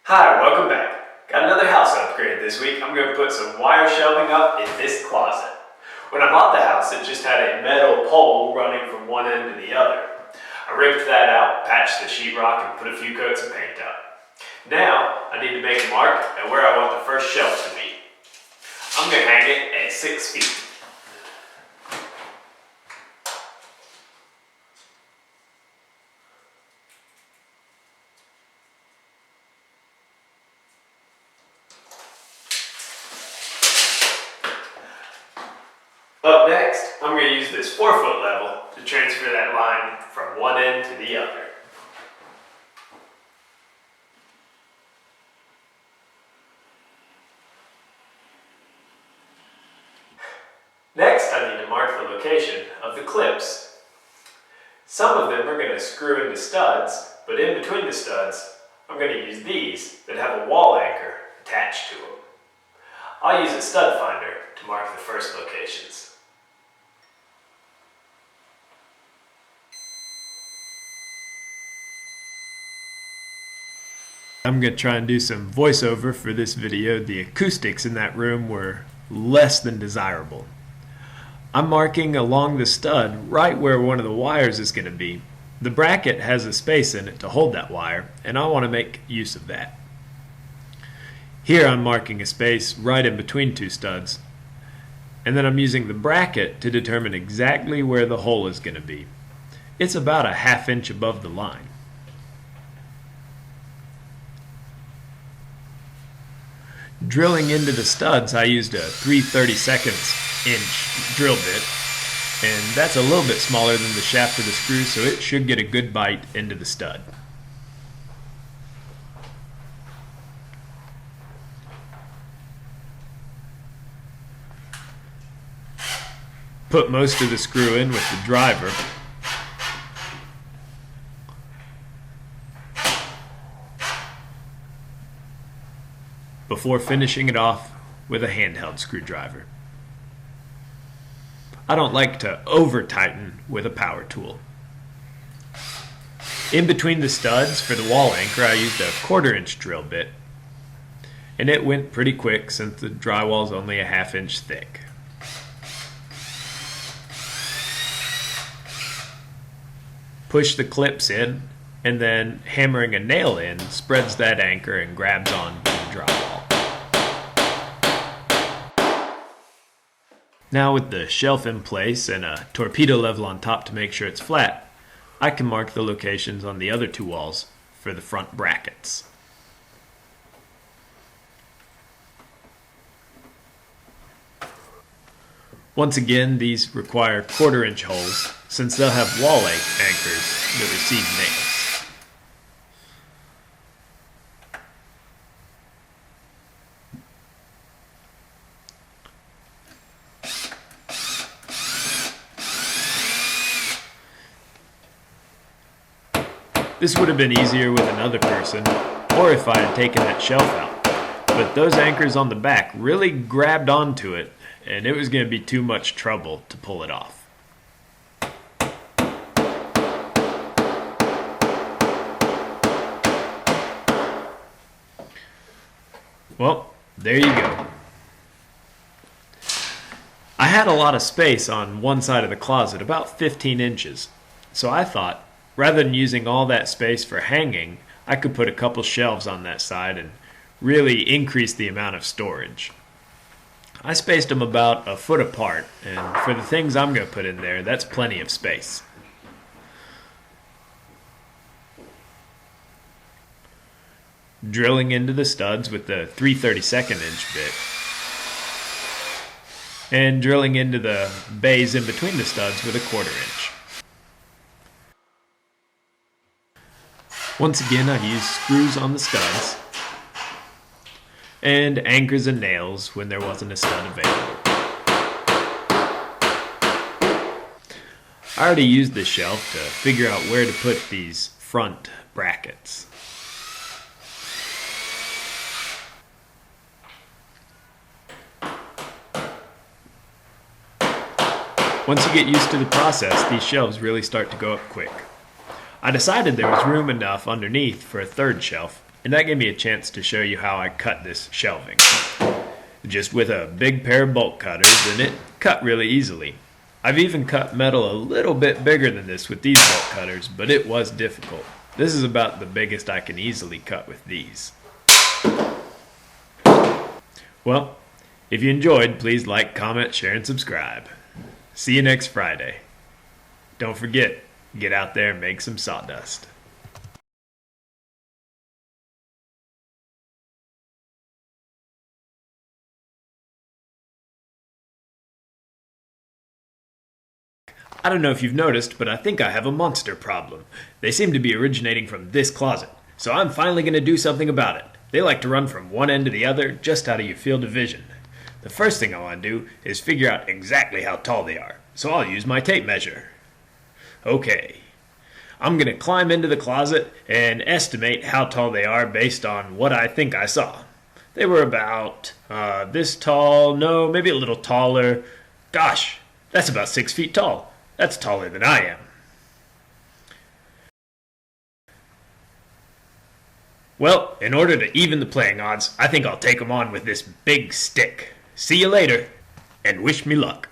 Hi, welcome back. Got another house upgrade this week. I'm going to put some wire shelving up in this closet. When I bought the house, it just had a metal pole running from one end to the other. I ripped that out, patched the sheetrock, and put a few coats of paint up. Now, I need to make a mark at where I want the first shelf to be. I'm going to hang it at 6 feet. Up next, I'm going to use this 4-foot level to transfer that line from one end to the other. Next, I need to mark the location of the clips. Some of them are going to screw into studs, but in between the studs, I'm going to use these that have a wall anchor attached to them. I'll use a stud finder to mark the first locations. I'm going to try and do some voiceover for this video. The acoustics in that room were less than desirable. I'm marking along the stud right where one of the wires is going to be. The bracket has a space in it to hold that wire, and I want to make use of that. Here I'm marking a space right in between two studs, and then I'm using the bracket to determine exactly where the hole is going to be. It's about a ½ inch above the line. Drilling into the studs, I used a 3/32 inch drill bit, and that's a little bit smaller than the shaft of the screw, so it should get a good bite into the stud. Put most of the screw in with the driver. Before finishing it off with a handheld screwdriver. I don't like to over-tighten with a power tool. In between the studs for the wall anchor, I used a 1/4 inch drill bit, and it went pretty quick since the drywall is only a ½ inch thick. Push the clips in, and then hammering a nail in spreads that anchor and grabs on to the drywall. Now with the shelf in place and a torpedo level on top to make sure it's flat, I can mark the locations on the other two walls for the front brackets. Once again, these require 1/4 inch holes since they'll have wall anchors that receive nails. This would have been easier with another person, or if I had taken that shelf out. But those anchors on the back really grabbed onto it, and it was going to be too much trouble to pull it off. Well, there you go. I had a lot of space on one side of the closet, about 15 inches, so I thought, rather than using all that space for hanging, I could put a couple shelves on that side and really increase the amount of storage. I spaced them about 1 foot apart, and for the things I'm going to put in there, that's plenty of space. Drilling into the studs with the 3/32 inch bit, and drilling into the bays in between the studs with a 1/4 inch. Once again, I used screws on the studs and anchors and nails when there wasn't a stud available. I already used this shelf to figure out where to put these front brackets. Once you get used to the process, these shelves really start to go up quick. I decided there was room enough underneath for a 3rd shelf, and that gave me a chance to show you how I cut this shelving. Just with a big pair of bolt cutters, and it cut really easily. I've even cut metal a little bit bigger than this with these bolt cutters, but it was difficult. This is about the biggest I can easily cut with these. Well, if you enjoyed, please like, comment, share, and subscribe. See you next Friday. Don't forget, get out there and make some sawdust. I don't know if you've noticed, but I think I have a monster problem. They seem to be originating from this closet, so I'm finally going to do something about it. They like to run from one end to the other, just out of your field of vision. The first thing I want to do is figure out exactly how tall they are, so I'll use my tape measure. Okay, I'm going to climb into the closet and estimate how tall they are based on what I think I saw. They were about this tall, no, maybe a little taller. Gosh, that's about 6 feet tall. That's taller than I am. Well, in order to even the playing odds, I think I'll take them on with this big stick. See you later, and wish me luck.